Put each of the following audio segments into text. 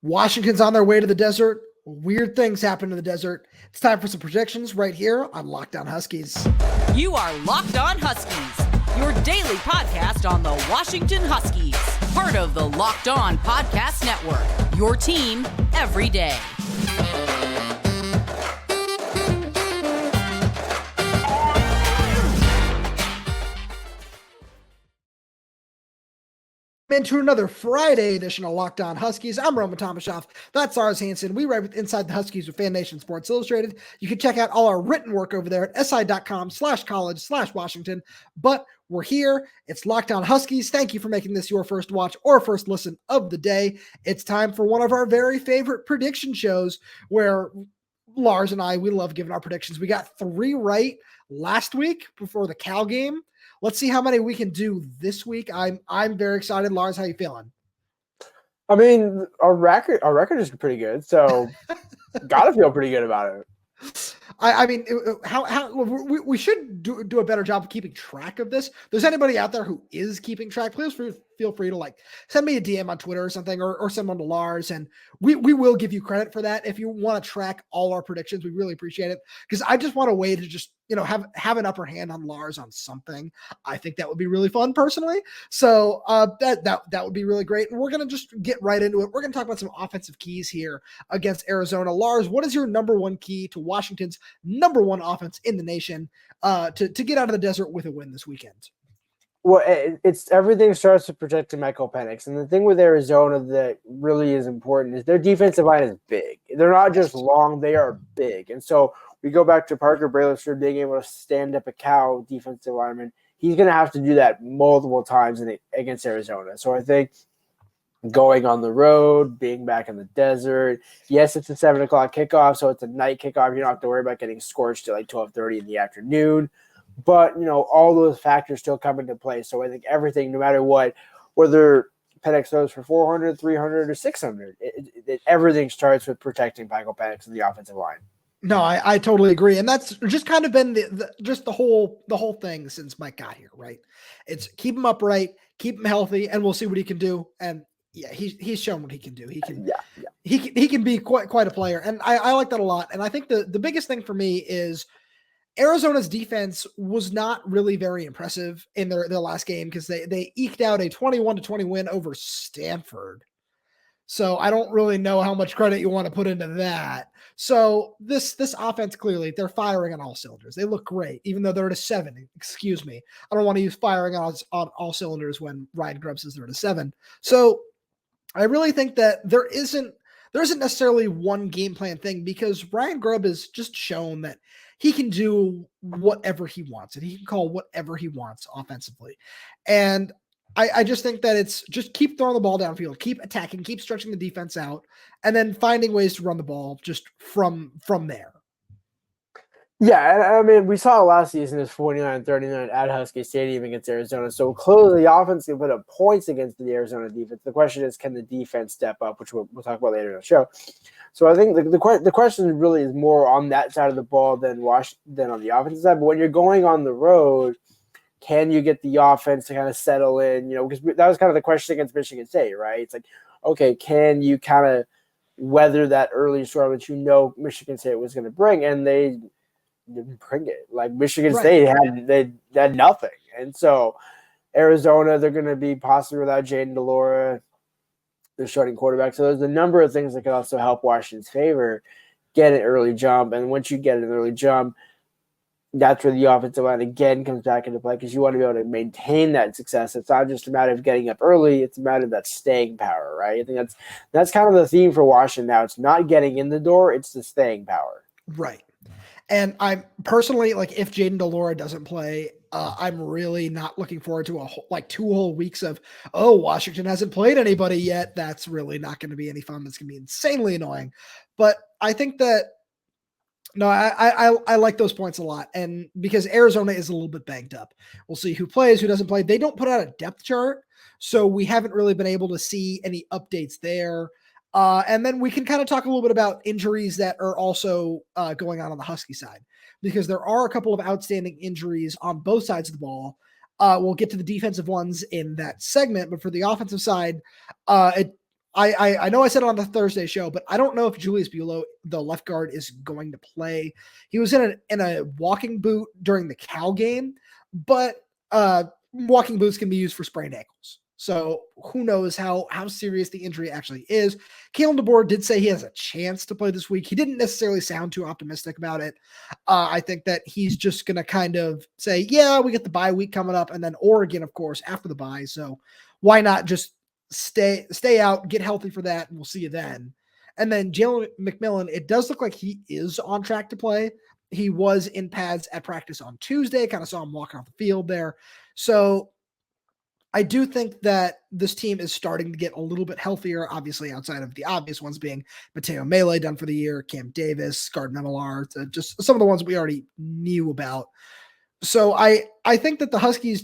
Washington's on their way to the desert. Weird things happen in the desert. It's time for some predictions right here on Locked On Huskies. You are Locked On Huskies, your daily podcast on the Washington Huskies, part of the Locked On Podcast Network, your team every day. Into another Friday edition of Locked On Huskies. I'm Roman Tomashoff. That's Lars Hanson. We write with Inside the Huskies with Fan Nation Sports Illustrated. You can check out all our written work over there at si.com/college/Washington. But we're here. It's Locked On Huskies. Thank you for making this your first watch or first listen of the day. It's time for one of our very favorite prediction shows where Lars and I, we love giving our predictions. We got 3 right last week before the Cal game. Let's see how many we can do this week. I'm very excited. Lars, how you feeling? I mean, our record is pretty good, so gotta feel pretty good about it. I mean, how we should do a better job of keeping track of this. If there's anybody out there who is keeping track, please feel free to send me a DM on Twitter or something, or send one to Lars, and we will give you credit for that. If you want to track all our predictions, we really appreciate it, because I just want a way to just have an upper hand on Lars on something. I think that would be really fun personally. So that would be really great. And we're gonna just get right into it. We're gonna talk about some offensive keys here against Arizona. Lars, what is your number one key to Washington's number one offense in the nation to get out of the desert with a win this weekend? Well, it's everything starts with protecting Michael Penix. And the thing with Arizona that really is important is their defensive line is big. They're not just long, they are big. And so we go back to Parker Brailsford being able to stand up a Cal defensive lineman. He's going to have to do that multiple times against Arizona. So I think going on the road, being back in the desert, yes, it's a 7 o'clock kickoff, so it's a night kickoff. You don't have to worry about getting scorched at 12:30 in the afternoon. But, all those factors still come into play. So I think everything, no matter what, whether Penix throws for 400, 300, or 600, everything starts with protecting Michael Penix and the offensive line. No, I totally agree. And that's just kind of been the whole thing since Mike got here, right? It's keep him upright, keep him healthy, and we'll see what he can do. And yeah, he's shown what he can do. He can be quite a player. And I like that a lot. And I think the biggest thing for me is Arizona's defense was not really very impressive in their last game, because they eked out a 21-20 win over Stanford. So I don't really know how much credit you want to put into that. So this offense, clearly, they're firing on all cylinders. They look great, even though they're at a 7. Excuse me. I don't want to use firing on all cylinders when Ryan Grubb says they're at a 7. So I really think that there isn't necessarily one game plan thing, because Ryan Grubb has just shown that he can do whatever he wants, and he can call whatever he wants offensively. And I just think that it's just keep throwing the ball downfield, keep attacking, keep stretching the defense out, and then finding ways to run the ball just from there. Yeah, I mean, we saw last season is 49-39 at Husky Stadium against Arizona. So clearly the offense can put up points against the Arizona defense. The question is, can the defense step up, which we'll talk about later in the show. So I think the question really is more on that side of the ball than on the offensive side. But when you're going on the road, can you get the offense to kind of settle in? Because that was kind of the question against Michigan State, right? It's like, okay, can you kind of weather that early storm that Michigan State was going to bring? And they didn't bring it. Michigan State had nothing. And so Arizona, they're going to be possibly without Jane DeLora, their starting quarterback. So there's a number of things that could also help Washington's favor, get an early jump. And once you get an early jump, that's where the offensive line again comes back into play, because you want to be able to maintain that success. It's not just a matter of getting up early, it's a matter of that staying power, right? I think that's kind of the theme for Washington now. It's not getting in the door, it's the staying power. Right. And I'm personally, if Jaden DeLora doesn't play, I'm really not looking forward to 2 whole weeks of, Washington hasn't played anybody yet. That's really not going to be any fun. That's going to be insanely annoying. But I think that, no, I like those points a lot. And because Arizona is a little bit banged up, we'll see who plays, who doesn't play. They don't put out a depth chart, so we haven't really been able to see any updates there. And then we can kind of talk a little bit about injuries that are also going on the Husky side, because there are a couple of outstanding injuries on both sides of the ball. We'll get to the defensive ones in that segment, but for the offensive side, I know I said it on the Thursday show, but I don't know if Julius Buelow, the left guard, is going to play. He was in a walking boot during the Cal game, but walking boots can be used for sprained ankles. So who knows how serious the injury actually is. Kalen DeBoer did say he has a chance to play this week. He didn't necessarily sound too optimistic about it. I think that he's just going to kind of say, yeah, we get the bye week coming up, and then Oregon, of course, after the bye. So why not just stay out, get healthy for that, and we'll see you then. And then Jalen McMillan, it does look like he is on track to play. He was in pads at practice on Tuesday, kind of saw him walking off the field there. So I do think that this team is starting to get a little bit healthier, obviously outside of the obvious ones being Mateo Mele done for the year, Cam Davis, Gardner Millar, just some of the ones we already knew about. So I think that the Huskies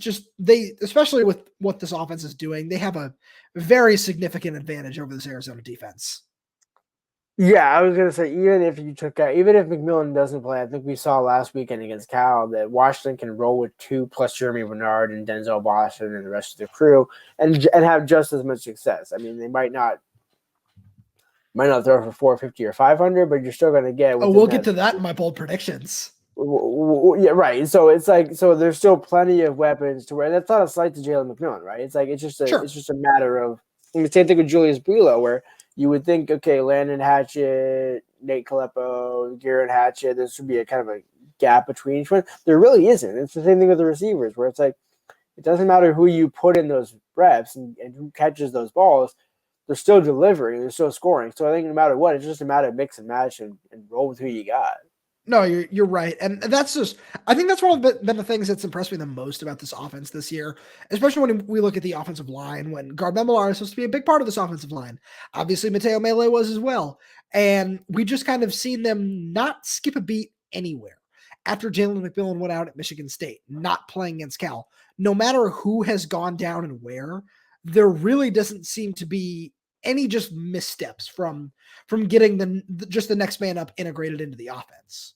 especially with what this offense is doing, they have a very significant advantage over this Arizona defense. Yeah, I was going to say, even if McMillan doesn't play, I think we saw last weekend against Cal that Washington can roll with 2 plus Jeremy Bernard and Denzel Boston and the rest of the crew and have just as much success. I mean, they might not throw for 450 or 500, but you're still going to get. We'll get to that in my bold predictions. Yeah, right. So it's like, so there's still plenty of weapons to where that's not a slight to Jalen McMillan, right? It's like, it's just a matter of the same thing with Julius Buelow, where you would think, okay, Landon Hatchett, Nate Caleppo, Garrett Hatchett, this would be a kind of a gap between each one. There really isn't. It's the same thing with the receivers, where it's like, it doesn't matter who you put in those reps and who catches those balls, they're still delivering, they're still scoring. So I think no matter what, it's just a matter of mix and match and roll with who you got. No, you're right. And that's just, I think that's one of the things that's impressed me the most about this offense this year, especially when we look at the offensive line, when Gardner Millar is supposed to be a big part of this offensive line. Obviously, Mateo Mele was as well. And we just kind of seen them not skip a beat anywhere. After Jalen McMillan went out at Michigan State, not playing against Cal, no matter who has gone down and where, there really doesn't seem to be any just missteps from getting the next man up integrated into the offense.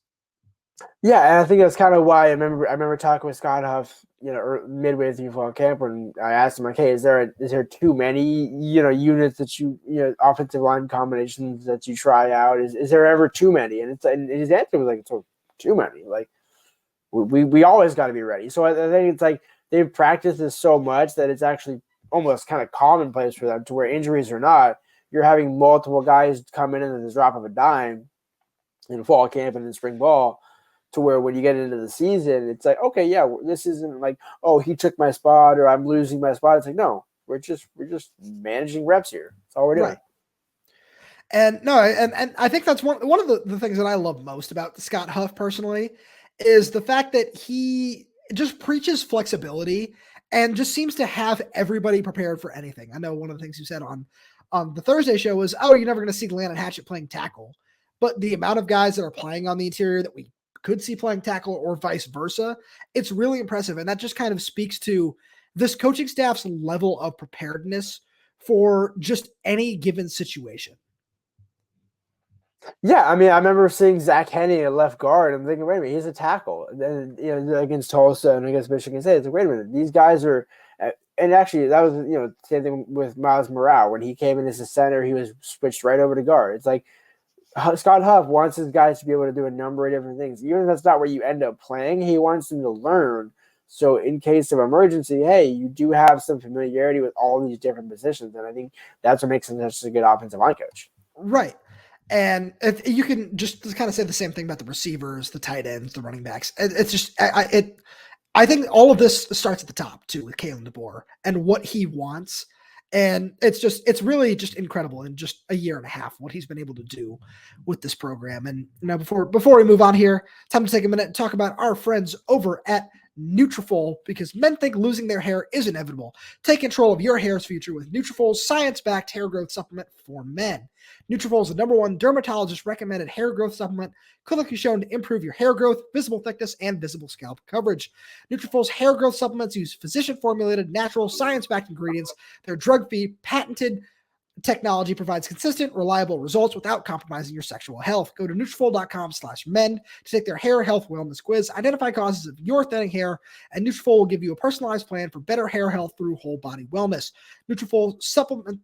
Yeah, and I think that's kind of why I remember talking with Scott Huff, midway through fall camp, when I asked him, like, hey, is there too many, units that offensive line combinations that you try out? Is there ever too many? And his answer was like, it's too many. Like, we always got to be ready. So I think it's like they've practiced this so much that it's actually almost kind of commonplace for them, to where injuries or not, you're having multiple guys come in at the drop of a dime in fall camp and in spring ball, to where when you get into the season, it's like, okay, yeah, this isn't like, oh, he took my spot or I'm losing my spot. It's like, no, we're just managing reps here. That's all we're doing. Right. And no, and I think that's one of the things that I love most about Scott Huff personally is the fact that he just preaches flexibility and just seems to have everybody prepared for anything. I know one of the things you said on the Thursday show was, oh, you're never going to see Landon Hatchett playing tackle. But the amount of guys that are playing on the interior that we could see playing tackle or vice versa, it's really impressive. And that just kind of speaks to this coaching staff's level of preparedness for just any given situation. Yeah, I mean, I remember seeing Zach Henne at left guard. I'm thinking, wait a minute, he's a tackle. And then, against Tulsa and against Michigan State, it's like, wait a minute, these guys are. And actually, that was same thing with Miles Morale. When he came in as a center, he was switched right over to guard. It's like Scott Huff wants his guys to be able to do a number of different things. Even if that's not where you end up playing, he wants them to learn. So in case of emergency, hey, you do have some familiarity with all these different positions. And I think that's what makes him such a good offensive line coach. Right. And you can just kind of say the same thing about the receivers, the tight ends, the running backs. It's just, I think all of this starts at the top too with Kalen DeBoer and what he wants. And it's really just incredible in just a year and a half, what he's been able to do with this program. And now before we move on here, time to take a minute and talk about our friends over at Nutrafol, because men think losing their hair is inevitable. Take control of your hair's future with Nutrafol's science-backed hair growth supplement for men. Nutrafol is the #1 dermatologist-recommended hair growth supplement, clinically shown to improve your hair growth, visible thickness, and visible scalp coverage. Nutrafol's hair growth supplements use physician-formulated, natural, science-backed ingredients. They're drug-free, patented technology provides consistent, reliable results without compromising your sexual health. Go to Nutrafol.com/men to take their hair health wellness quiz. Identify causes of your thinning hair, and Nutrafol will give you a personalized plan for better hair health through whole body wellness. Nutrafol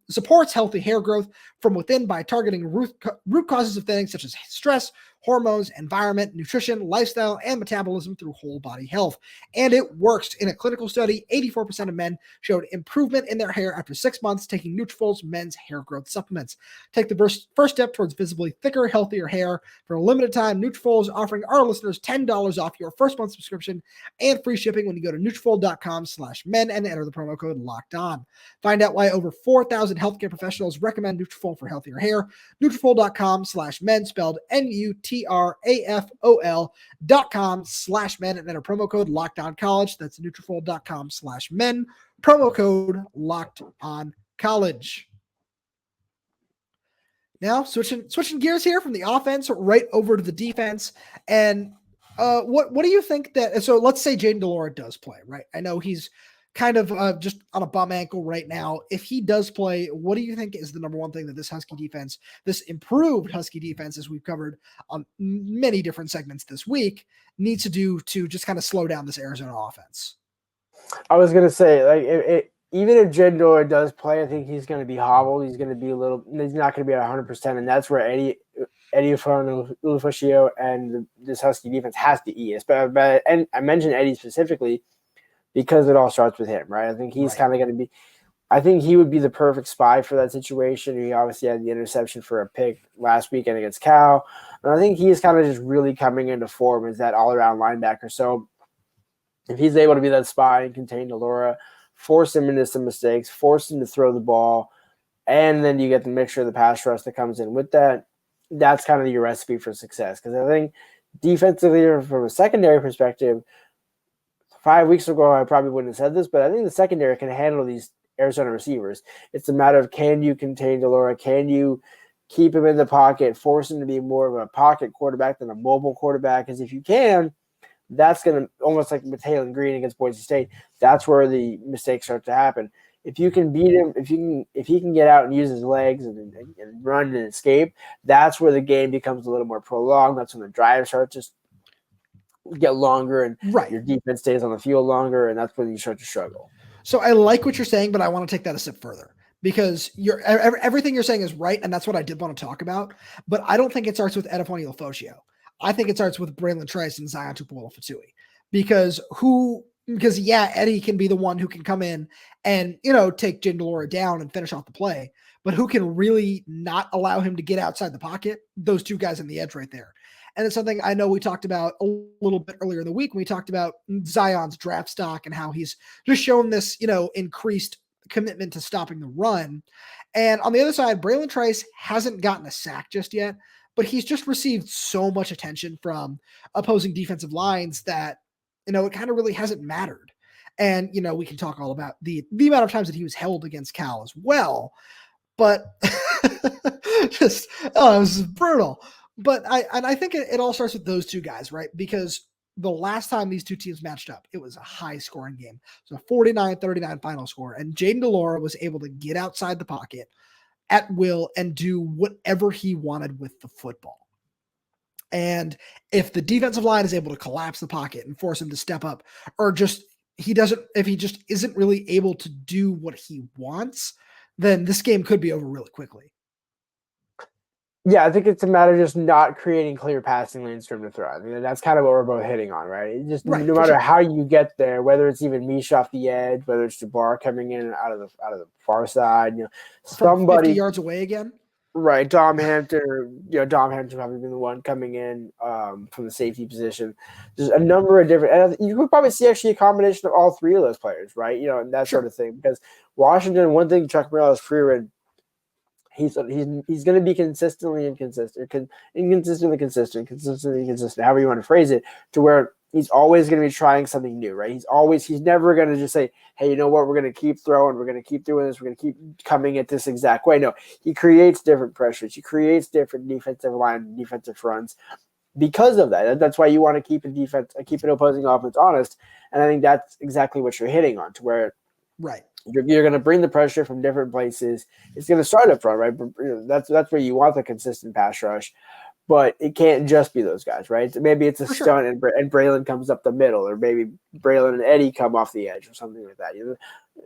supports healthy hair growth from within by targeting root causes of thinning, such as stress, hormones, environment, nutrition, lifestyle, and metabolism through whole body health. And it works. In a clinical study, 84% of men showed improvement in their hair after 6 months taking Nutrafol's men's hair growth supplements. Take the first step towards visibly thicker, healthier hair. For a limited time, Nutrafol is offering our listeners $10 off your first month subscription and free shipping when you go to Nutrafol.com/men and enter the promo code LOCKEDON. Find out why over 4,000 healthcare professionals recommend Nutrafol for healthier hair. Nutrafol.com/men, spelled Nutrafol.com/men, and enter promo code LOCKEDONCollege. That's Nutrafol.com/men, promo code LOCKEDONCollege. Now switching gears here from the offense right over to the defense. And what do you think that? So let's say Jayden de Laura does play, right? I know he's kind of just on a bum ankle right now. If he does play, what do you think is the number one thing that this Husky defense, this improved Husky defense, as we've covered on many different segments this week, needs to do to just kind of slow down this Arizona offense? I was going to say, like, even if Jayden de Laura does play, I think he's going to be hobbled. He's going to be he's not going to be at 100%. And that's where Eddie Ufusio and this Husky defense has to eat. And I mentioned Eddie specifically because it all starts with him, right? I think he's kind of going to be – I think he would be the perfect spy for that situation. He obviously had the interception for a pick last weekend against Cal. And I think he is kind of just really coming into form as that all-around linebacker. So if he's able to be that spy and contain de Laura, force him into some mistakes, force him to throw the ball, and then you get the mixture of the pass rush that comes in with that, that's kind of your recipe for success. Because I think defensively, from a secondary perspective – 5 weeks ago, I probably wouldn't have said this, but I think the secondary can handle these Arizona receivers. It's a matter of, can you contain de Laura? Can you keep him in the pocket, force him to be more of a pocket quarterback than a mobile quarterback? Because if you can, that's going to, almost like with Taylor Green against Boise State, that's where the mistakes start to happen. If you can beat him, if he can get out and use his legs and run and escape, that's where the game becomes a little more prolonged. That's when the drive starts to get longer and your defense stays on the field longer, and that's when you start to struggle. So I like what you're saying, but I want to take that a step further, because everything you're saying is right, and that's what I did want to talk about. But I don't think it starts with Edifani Ufusio. I think it starts with Braylon Trice and Zion Tupuola-Fatui, because Eddie can be the one who can come in and take Jayden de Laura down and finish off the play, but who can really not allow him to get outside the pocket? Those two guys on the edge right there. And it's something I know we talked about a little bit earlier in the week when we talked about Zion's draft stock and how he's just shown this, increased commitment to stopping the run. And on the other side, Braylon Trice hasn't gotten a sack just yet, but he's just received so much attention from opposing defensive lines that, it kind of really hasn't mattered. And, we can talk all about the amount of times that he was held against Cal as well, but it was brutal. But I think it all starts with those two guys, right? Because the last time these two teams matched up, it was a high-scoring game. So 49-39 final score. And Jayden de Laura was able to get outside the pocket at will and do whatever he wanted with the football. And if the defensive line is able to collapse the pocket and force him to step up, or if he just isn't really able to do what he wants, then this game could be over really quickly. Yeah, I think it's a matter of just not creating clear passing lanes for him to throw. I mean, that's kind of what we're both hitting on, right? It just no matter how you get there, whether it's even Mish off the edge, whether it's Jabbar coming in out of the far side, somebody 50 yards away again. Right, Dom Hampton, Dom Hampton probably been the one coming in from the safety position. There's a number of different, and you could probably see actually a combination of all three of those players, right? And that sort of thing. Because Washington, one thing Chuck Morrell has proven, he's going to be consistently inconsistent, however you want to phrase it, to where he's always going to be trying something new, right? He's never going to just say, hey, you know what, we're going to keep throwing, we're going to keep doing this, we're going to keep coming at this exact way. No, he creates different pressures. He creates different defensive line, defensive fronts because of that. That's why you want to keep an opposing offense honest. And I think that's exactly what you're hitting on, to where You're going to bring the pressure from different places. It's going to start up front, right? That's where you want the consistent pass rush, but it can't just be those guys, right? Maybe it's a stunt and Braylon comes up the middle, or maybe Braylon and Eddie come off the edge or something like that.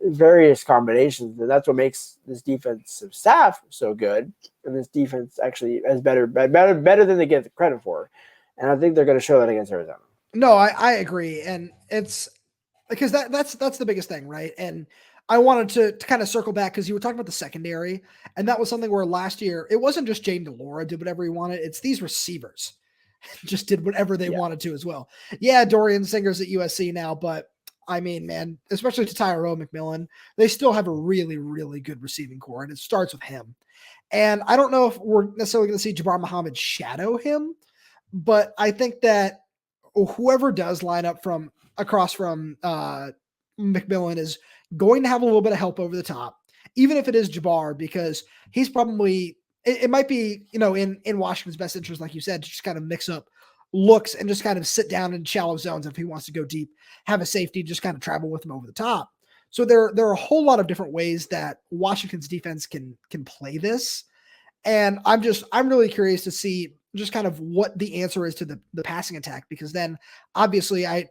Various combinations, and that's what makes this defensive staff so good. And this defense actually is better than they get the credit for. And I think they're going to show that against Arizona. No, I agree, and it's because that's the biggest thing, right? And I wanted to kind of circle back because you were talking about the secondary, and that was something where last year it wasn't just Jane DeLora did whatever he wanted; it's these receivers just did whatever they wanted to as well. Yeah, Dorian Singer's at USC now, but I mean, man, especially to Tyrone McMillan, they still have a really, really good receiving core, and it starts with him. And I don't know if we're necessarily going to see Jabbar Muhammad shadow him, but I think that whoever does line up from across from McMillan is going to have a little bit of help over the top, even if it is Jabbar, because he's probably, it might be, in Washington's best interest, like you said, to just kind of mix up looks and just kind of sit down in shallow zones. If he wants to go deep, have a safety, just kind of travel with him over the top. So there are a whole lot of different ways that Washington's defense can play this. And I'm really curious to see just kind of what the answer is to the passing attack, because then obviously I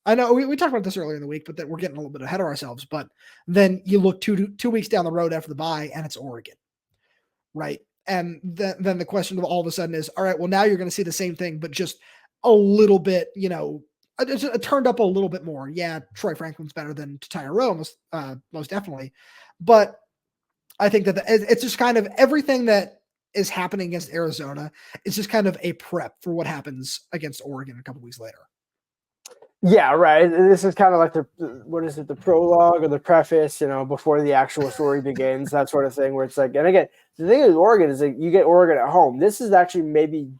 know we talked about this earlier in the week, but that we're getting a little bit ahead of ourselves. But then you look two weeks down the road after the bye and it's Oregon, right? And then the question of all of a sudden is, all right, well, now you're going to see the same thing, but just a little bit, it turned up a little bit more. Yeah, Troy Franklin's better than Tyrone, most definitely. But I think that it's just kind of everything that is happening against Arizona. It's just kind of a prep for what happens against Oregon a couple weeks later. Yeah, right. This is kind of like the prologue or the preface, before the actual story begins, that sort of thing, where it's like, and again, the thing with Oregon is that you get Oregon at home. This is actually maybe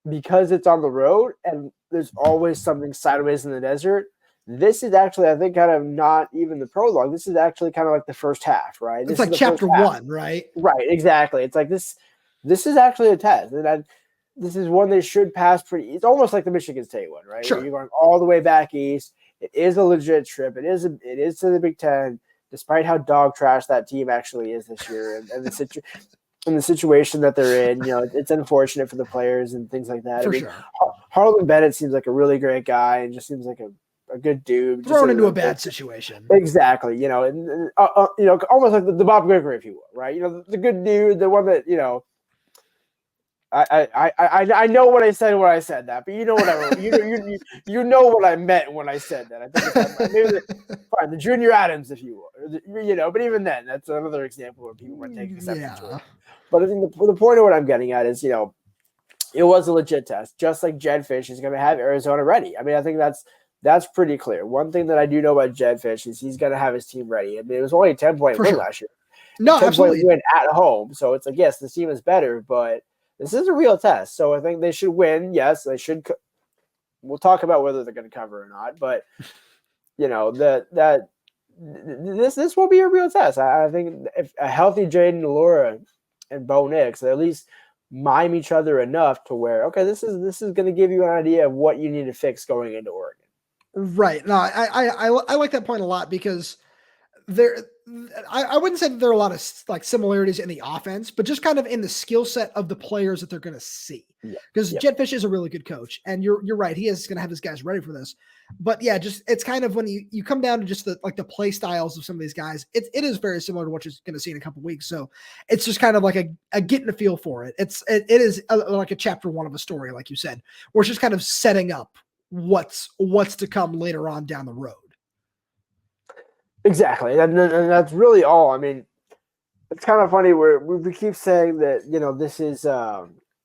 because it's on the road and there's always something sideways in the desert. This is actually, I think, kind of not even the prologue. This is actually kind of like the first half, right? It's like chapter 1, right? Right, exactly. It's like this is actually a test. And this is one that should pass pretty. It's almost like the Michigan State one, right? Sure. You're going all the way back east. It is a legit trip. It is to the Big Ten, despite how dog trash that team actually is this year, and the situation that they're in. It's unfortunate for the players and things like that. Sure. Harlan Bennett seems like a really great guy and just seems like a good dude. Thrown into a bad situation. Exactly. And almost like the Bob Gregory, if you will, right? The good dude, the one that I know what I said when I said that, but you know what you know what I meant when I said that. I think maybe fine, the Junior Adams, if you will, but even then, that's another example where people might take exception to it. But I think the point of what I'm getting at is, it was a legit test, just like Jedd Fisch is going to have Arizona ready. I mean, I think that's pretty clear. One thing that I do know about Jedd Fisch is he's going to have his team ready. I mean, it was only a 10-point win last year. No, 10-point win at home, so it's like, yes, this team is better, but this is a real test, so I think they should win. Yes, they should. We'll talk about whether they're going to cover or not, but this will be a real test. I think if a healthy Jaden DeLora and Bo Nix, they at least mime each other enough to where, okay, this is going to give you an idea of what you need to fix going into Oregon. Right. No, I like that point a lot, because I wouldn't say that there are a lot of like similarities in the offense, but just kind of in the skill set of the players that they're going to see. Because Jedd Fisch is a really good coach, and you're right, he is going to have his guys ready for this. But yeah, just it's kind of when you come down to just the play styles of some of these guys, it is very similar to what you're going to see in a couple of weeks. So it's just kind of like a getting a feel for it. It is like a chapter 1 of a story, like you said, where it's just kind of setting up what's to come later on down the road. Exactly, and that's really all. I mean, it's kind of funny where we keep saying that this is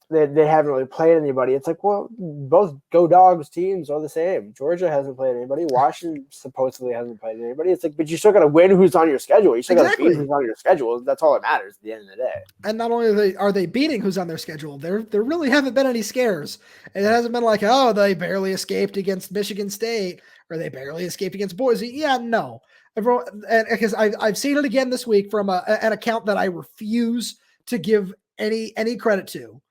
they haven't really played anybody. It's like, well, both Go Dogs teams are the same. Georgia hasn't played anybody. Washington supposedly hasn't played anybody. It's like, but you still got to win who's on your schedule. You still got to beat who's on your schedule. That's all that matters at the end of the day. And not only are they beating who's on their schedule, there really haven't been any scares. It hasn't been like, oh, they barely escaped against Michigan State or they barely escaped against Boise. Yeah, no. Everyone, because I've seen it again this week from an account that I refuse to give any credit to,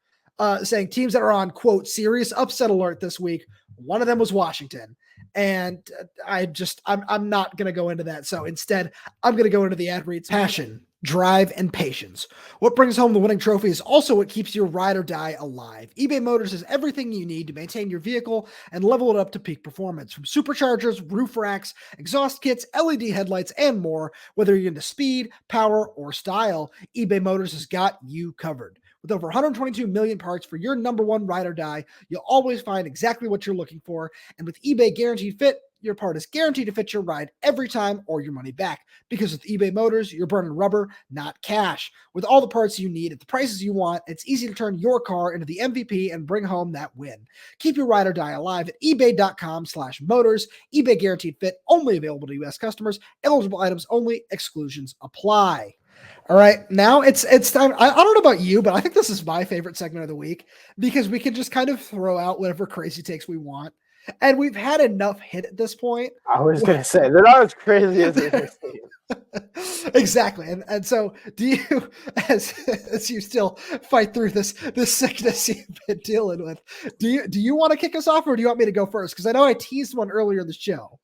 saying teams that are on, quote, serious upset alert this week. One of them was Washington. And I'm not going to go into that. So instead, I'm going to go into the ad reads. Passion, drive, and patience. What brings home the winning trophy is also what keeps your ride or die alive. eBay Motors has everything you need to maintain your vehicle and level it up to peak performance. From superchargers, roof racks, exhaust kits, LED headlights, and more. Whether you're into speed, power, or style, eBay Motors has got you covered. With over 122 million parts for your number one ride or die, you'll always find exactly what you're looking for. And with eBay Guaranteed Fit, your part is guaranteed to fit your ride every time or your money back. Because with eBay Motors, you're burning rubber, not cash. With all the parts you need at the prices you want, it's easy to turn your car into the MVP and bring home that win. Keep your ride or die alive at ebay.com/motors. eBay Guaranteed Fit, only available to U.S. customers. Eligible items only. Exclusions apply. All right, now it's time. I don't know about you, but I think this is my favorite segment of the week because we can just kind of throw out whatever crazy takes we want. And we've had enough hit at this point. I was going to say, they're not as crazy as they seem. Exactly. And so do you, as you still fight through this sickness you've been dealing with, do you want to kick us off or do you want me to go first? Because I know I teased one earlier in the show.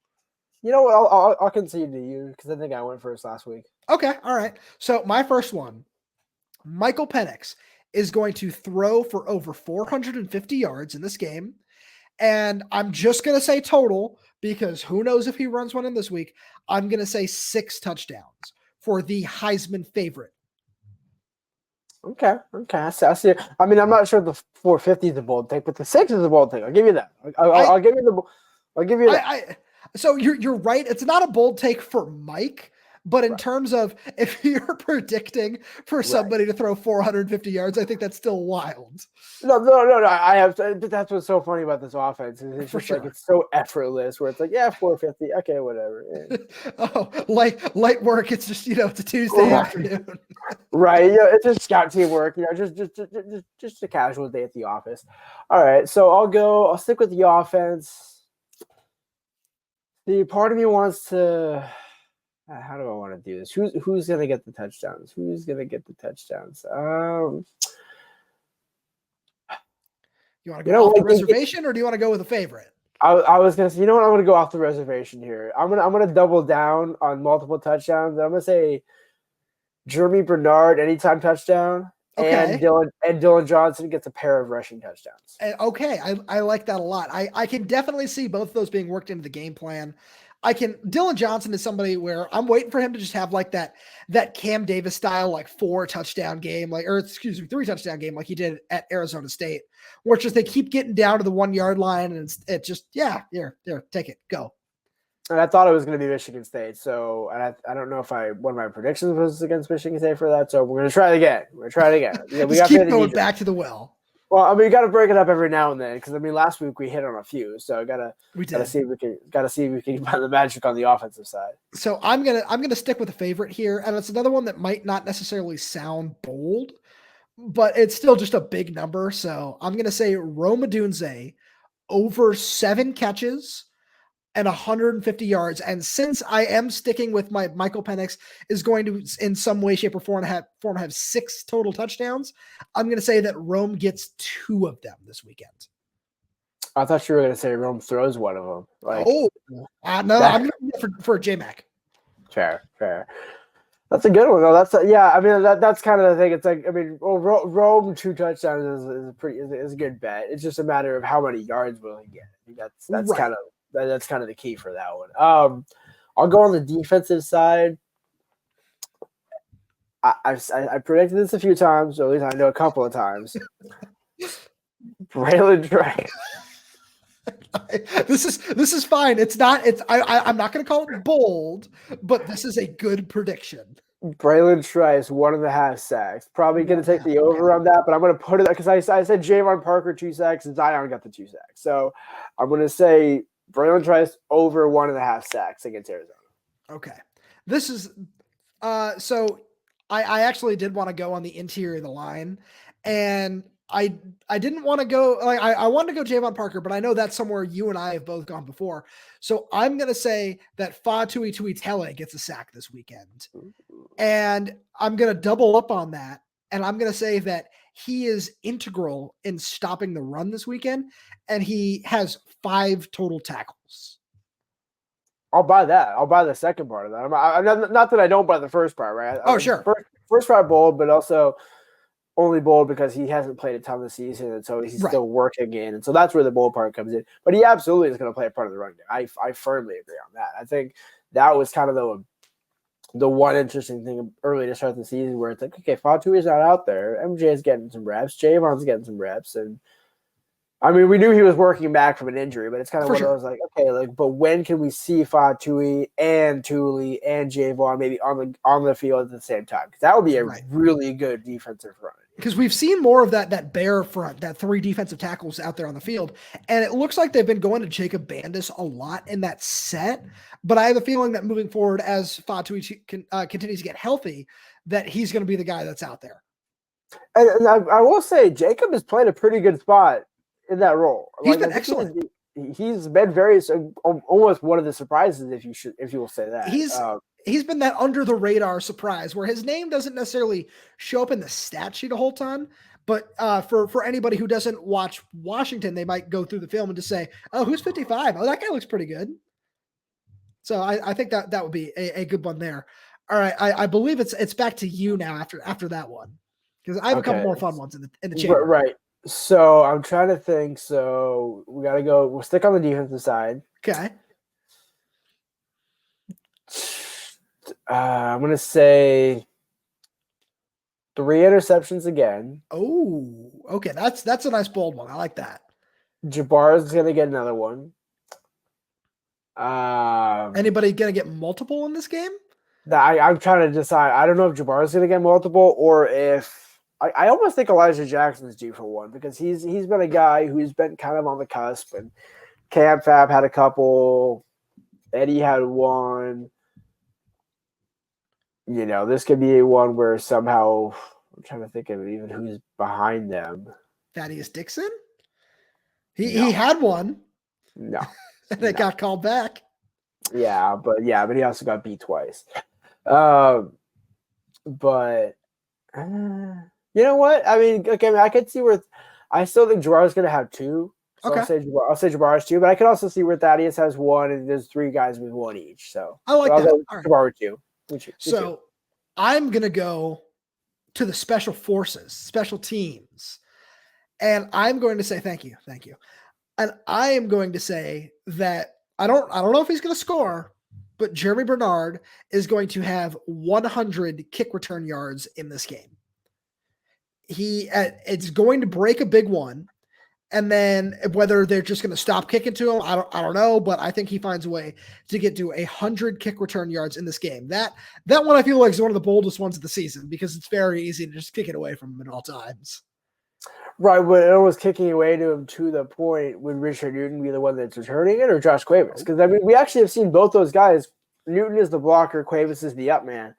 You know what? I'll concede to you because I think I went first last week. Okay. All right. So my first one, Michael Penix is going to throw for over 450 yards in this game. And I'm just going to say total because who knows if he runs one in this week. I'm going to say 6 touchdowns for the Heisman favorite. Okay. I see. I mean, I'm not sure the 450 is a bold take, but the 6 is a bold take. I'll give you that. I'll give you that. So you're right. It's not a bold take for Mike, but in terms of if you're predicting for somebody to throw 450 yards, I think that's still wild. No. I have. That's what's so funny about this offense. It's just like it's so effortless. Where it's like, 450. Okay, whatever. Yeah. Oh, light work. It's just it's a Tuesday afternoon. Right. It's just scout team work. Just a casual day at the office. All right. So I'll stick with the offense. The part of me wants to. How do I want to do this? Who's gonna get the touchdowns? You want to go off the reservation, or do you want to go with a favorite? I was gonna say, you know what? I'm gonna go off the reservation here. I'm gonna double down on multiple touchdowns. I'm gonna say Jeremy Bernard anytime touchdown. Okay. And Dylan Johnson gets a pair of rushing touchdowns. Okay, I like that a lot. I can definitely see both of those being worked into the game plan. Dylan Johnson is somebody where I'm waiting for him to just have like that Cam Davis style, like 3 touchdown game like he did at Arizona State, where it's just they keep getting down to the 1 yard line and it just, here, take it, go. And I thought it was going to be Michigan State. So I don't know if one of my predictions was against Michigan State for that. So we're going to try it again. We got keep going back to the well. Well, I mean, you got to break it up every now and then because I mean, last week we hit on a few, so I gotta see if we can find the magic on the offensive side. So I'm gonna stick with a favorite here, and it's another one that might not necessarily sound bold, but it's still just a big number. So I'm gonna say Rome Odunze over 7 catches and 150 yards. And since I am sticking with my Michael Penix is going to, in some way, shape, or form, have 6 total touchdowns, I'm going to say that Rome gets 2 of them this weekend. I thought you were going to say Rome throws one of them. No, I'm going to go for J-Mac. Fair. That's a good one, though. That's kind of the thing. It's like, I mean, Rome 2 touchdowns is a good bet. It's just a matter of how many yards will he get. I think that's kind of the key for that one. I'll go on the defensive side. I predicted this a few times, or at least I know a couple of times. Braylon Trice. This is fine. I'm not going to call it bold, but this is a good prediction. Braylon Trice, 1.5 sacks. Probably going to take the over on that, but I'm going to put it because I said Javon Parker 2 sacks and Zion got the 2 sacks. So I'm going to say Braylon Trice over 1.5 sacks against Arizona. Okay. This is so I actually did want to go on the interior of the line, and I didn't want to go I wanted to go Javon Parker, but I know that's somewhere you and I have both gone before. So I'm going to say that Fa Tuitele gets a sack this weekend. And I'm going to double up on that. And I'm going to say that he is integral in stopping the run this weekend. And he has 5 total tackles. I'll buy that. I'll buy the second part of that. I'm not that I don't buy the first part, right? Oh, sure. First part bold, but also only bold because he hasn't played a ton this season, and so he's still working in, and so that's where the bold part comes in. But he absolutely is going to play a part of the running game. I firmly agree on that. I think that was kind of the one interesting thing early to start the season where it's like, okay, Fatui's not out there. MJ is getting some reps. Javon's getting some reps, and I mean, we knew he was working back from an injury, but it's kind of one of those like, okay, like, but when can we see Fatui and Thule and Javon maybe on the field at the same time? Because that would be a really good defensive front. Because we've seen more of that bear front, that 3 defensive tackles out there on the field, and it looks like they've been going to Jacob Bandis a lot in that set. But I have a feeling that moving forward, as Fatui continues to get healthy, that he's going to be the guy that's out there. And I will say, Jacob has played a pretty good spot in that role. He's been excellent. He's been very almost one of the surprises, if you will say that. He's been that under the radar surprise where his name doesn't necessarily show up in the stat sheet a whole ton. But for anybody who doesn't watch Washington, they might go through the film and just say, "Oh, who's 55? Oh, that guy looks pretty good." So I think that would be a good one there. All right, I believe it's back to you now after that one, because I have a couple more fun ones in the chamber. Right. So I'm trying to think. So we got to go. We'll stick on the defensive side. Okay. I'm going to say 3 interceptions again. Oh, okay. That's a nice bold one. I like that. Jabbar is going to get another one. Anybody going to get multiple in this game? I'm trying to decide. I don't know if Jabbar is going to get multiple or if I almost think Elijah Jackson's due for one because he's been a guy who's been kind of on the cusp, and Cam Fab had a couple. Eddie had one. You know, this could be one where somehow I'm trying to think of even who's behind them. Thaddeus Dixon? He had one. No. And it got called back. Yeah, but he also got beat twice. But you know what? I mean, okay, I could see where I still think Jabbar's going to have 2. So okay. I'll say Jabbar has 2, but I could also see where Thaddeus has 1, and there's 3 guys with 1 each. So I like that. All right. Jabbar with 2. So I'm going to go to the special forces, special teams, and I'm going to say thank you. And I am going to say that I don't know if he's going to score, but Jeremy Bernard is going to have 100 kick return yards in this game. It's going to break a big one. And then whether they're just going to stop kicking to him, I don't know, but I think he finds a way to get to 100 kick return yards in this game. That one I feel like is one of the boldest ones of the season because it's very easy to just kick it away from him at all times. Right, but it was kicking away to him to the point would Richard Newton be the one that's returning it or Josh Cuevas? Because I mean, we actually have seen both those guys. Newton is the blocker, Cuevas is the up man.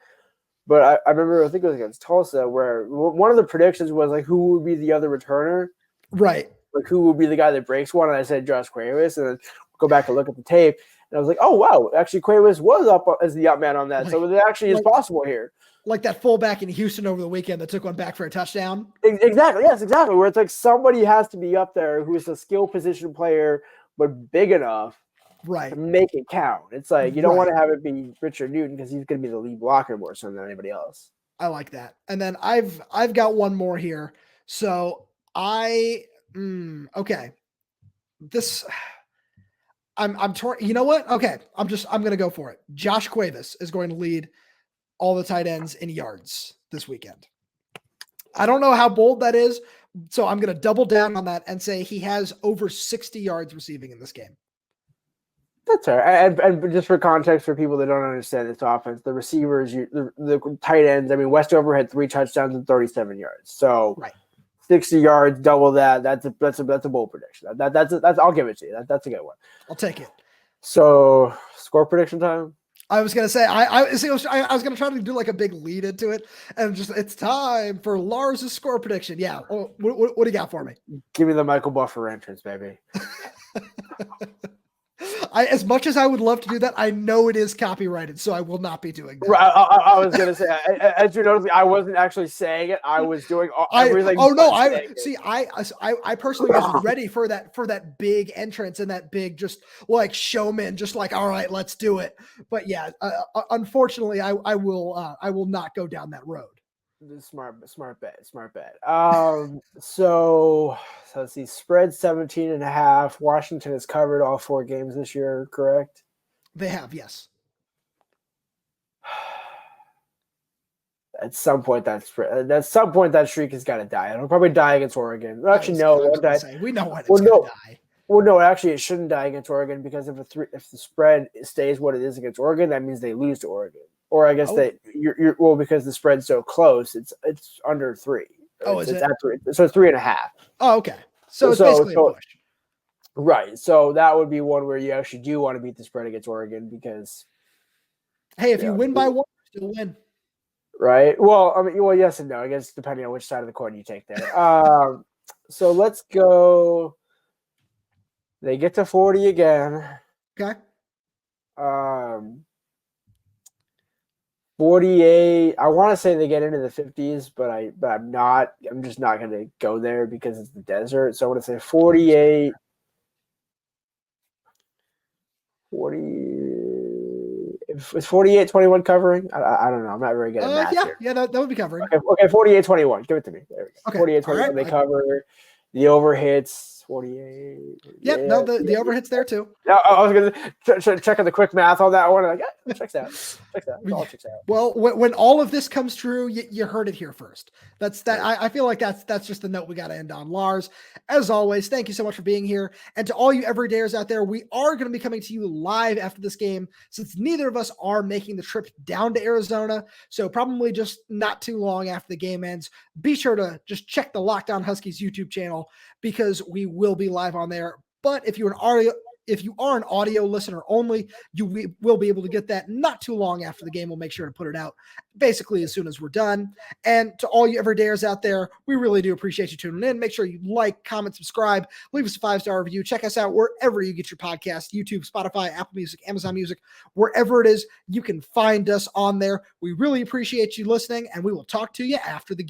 But I remember, I think it was against Tulsa, where one of the predictions was like, who would be the other returner? Right. Like, who would be the guy that breaks one? And I said Josh Cuevas, and then go back and look at the tape, and I was like, oh, wow, actually Cuevas was up as the up man on that. So it actually is possible here. Like that fullback in Houston over the weekend that took one back for a touchdown. Exactly. Yes, exactly. Where it's like somebody has to be up there who is a skill position player, but big enough to make it count. It's like you don't want to have it be Richard Newton because he's going to be the lead blocker more so than anybody else. I like that. And then I've got one more here. So okay. This I'm torn. You know what? Okay. I'm going to go for it. Josh Cuevas is going to lead all the tight ends in yards this weekend. I don't know how bold that is, so I'm going to double down on that and say he has over 60 yards receiving in this game. That's all right. And just for context for people that don't understand this offense, the receivers, the tight ends, I mean, Westover had 3 touchdowns and 37 yards. So 60 yards, double that. That's a bold prediction. That's I'll give it to you. That's a good one. I'll take it. So score prediction time. I was going to say, I was going to try to do like a big lead into it and just, it's time for Lars' score prediction. Yeah. What do you got for me? Give me the Michael Buffer entrance, baby. As much as I would love to do that, I know it is copyrighted, so I will not be doing that. Right, I was gonna say, as you noticed, I wasn't actually saying it. I was doing everything. I personally was ready for that big entrance and that big just like showman, just like, all right, let's do it. But yeah, unfortunately, I will not go down that road. Smart bet. So let's see. Spread 17.5. Washington has covered all 4 games this year, correct? They have, yes. At some point, that streak has got to die. It'll probably die against Oregon. Actually, no, it won't die. We know when it's going to die. Well, no, actually, it shouldn't die against Oregon because if the spread stays what it is against Oregon, that means they lose to Oregon. Or I guess because the spread's so close, it's under 3. Is it? At 3, so it's 3.5. Oh, okay. So it's basically a push. Right. So that would be one where you actually do want to beat the spread against Oregon because. Hey, if you win by 1, you still win. Right. Well, yes and no. I guess depending on which side of the coin you take there. So let's go. They get to 40 again. Okay. 48. I want to say they get into the 50s, but I'm not. I'm just not going to go there because it's the desert. So I want to say 48. 40. Is 48-21 covering? I don't know. I'm not very good at math here. Yeah, that would be covering. Okay, 48-21. Give it to me. There we go. Okay. 48-21. Right. They cover. The over hits 48. Yep. Yeah, no, the over hits there too. No, I was going to check on the quick math on that one. It checks out. All checks out. Well, when all of this comes true, you heard it here first. That's that. I feel like that's just the note we got to end on. Lars, as always, thank you so much for being here. And to all you everydayers out there, we are going to be coming to you live after this game since neither of us are making the trip down to Arizona. So probably just not too long after the game ends. Be sure to just check the Locked On Huskies YouTube channel because we will be live on there. But if you are an audio listener only, you will be able to get that not too long after the game. We'll make sure to put it out basically as soon as we're done. And to all you everydayers out there, we really do appreciate you tuning in. Make sure you like, comment, subscribe, leave us a 5-star review. Check us out wherever you get your podcast, YouTube, Spotify, Apple Music, Amazon Music, wherever it is, you can find us on there. We really appreciate you listening, and we will talk to you after the game.